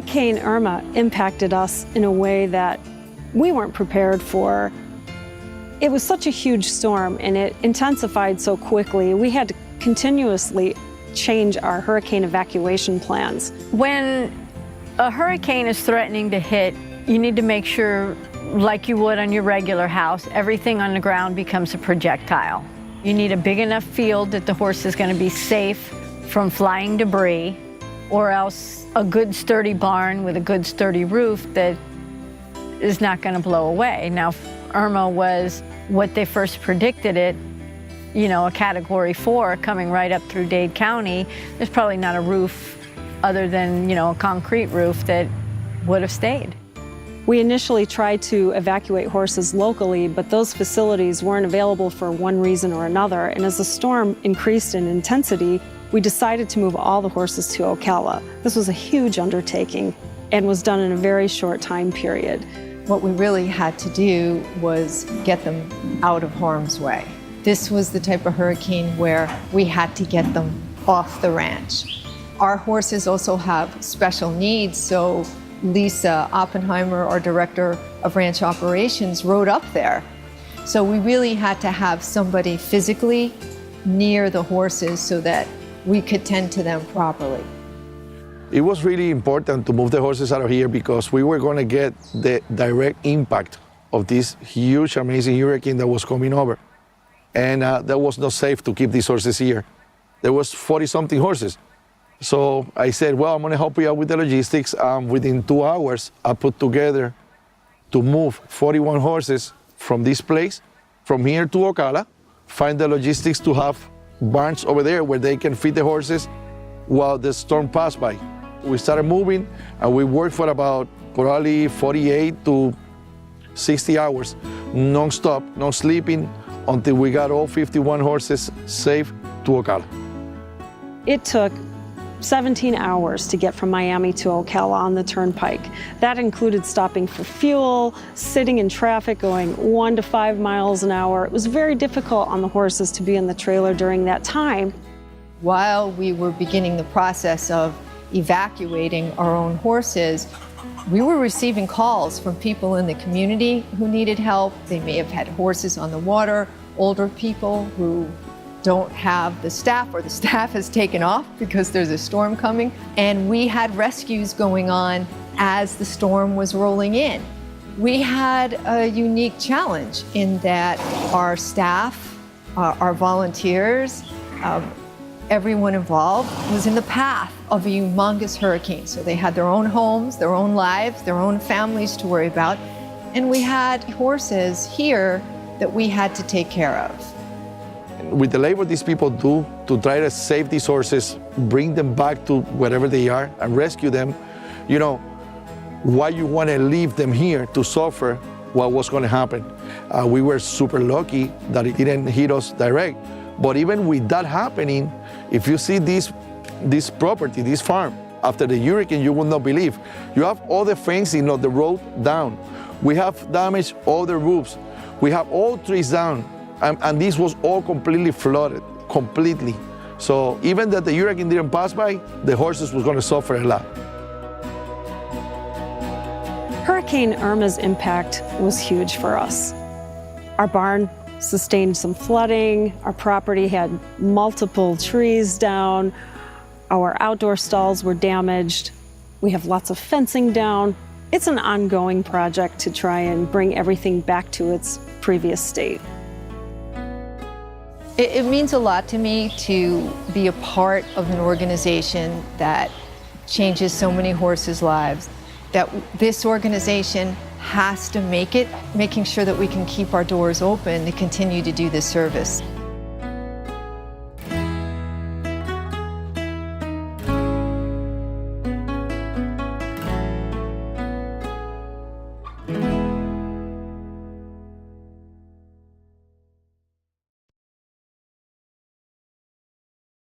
Hurricane Irma impacted us in a way that we weren't prepared for. It was such a huge storm and it intensified so quickly. We had to continuously change our hurricane evacuation plans. When a hurricane is threatening to hit, you need to make sure, like you would on your regular house, everything on the ground becomes a projectile. You need a big enough field that the horse is going to be safe from flying debris, or else a good sturdy barn with a good sturdy roof that is not going to blow away. Now, Irma was what they first predicted it, you know, a Category 4 coming right up through Dade County. There's probably not a roof other than, you know, a concrete roof that would have stayed. We initially tried to evacuate horses locally, but those facilities weren't available for one reason or another. And as the storm increased in intensity, we decided to move all the horses to Ocala. This was a huge undertaking and was done in a very short time period. What we really had to do was get them out of harm's way. This was the type of hurricane where we had to get them off the ranch. Our horses also have special needs, so Lisa Oppenheimer, our director of ranch operations, rode up there. So we really had to have somebody physically near the horses so that we could tend to them properly. It was really important to move the horses out of here because we were going to get the direct impact of this huge, amazing hurricane that was coming over. And that was not safe to keep these horses here. There was 40-something horses. So I said, well, I'm going to help you out with the logistics. Within 2 hours, I put together to move 41 horses from this place, from here to Ocala, find the logistics to have barns over there where they can feed the horses while the storm passed by. We started moving and we worked for about probably 48 to 60 hours, non-stop, no sleeping, until we got all 51 horses safe to Ocala. It took 17 hours to get from Miami to Ocala on the turnpike. That included stopping for fuel, sitting in traffic, going 1 to 5 miles an hour. It was very difficult on the horses to be in the trailer during that time. While we were beginning the process of evacuating our own horses, we were receiving calls from people in the community who needed help. They may have had horses on the water, older people who don't have the staff, or the staff has taken off because there's a storm coming. And we had rescues going on as the storm was rolling in. We had a unique challenge in that our staff, our volunteers, everyone involved was in the path of a humongous hurricane. So they had their own homes, their own lives, their own families to worry about. And we had horses here that we had to take care of. With the labor these people do to try to save these horses, bring them back to wherever they are and rescue them, you know, why you want to leave them here to suffer what was going to happen. We were super lucky that it didn't hit us direct. But even with that happening, if you see this property, this farm, after the hurricane, you will not believe. You have all the fencing of the road down. We have damaged all the roofs. We have all trees down. And this was all completely flooded, completely. So even that the hurricane didn't pass by, the horses was going to suffer a lot. Hurricane Irma's impact was huge for us. Our barn sustained some flooding, our property had multiple trees down, our outdoor stalls were damaged, we have lots of fencing down. It's an ongoing project to try and bring everything back to its previous state. It means a lot to me to be a part of an organization that changes so many horses' lives, that this organization has to make it, making sure that we can keep our doors open to continue to do this service.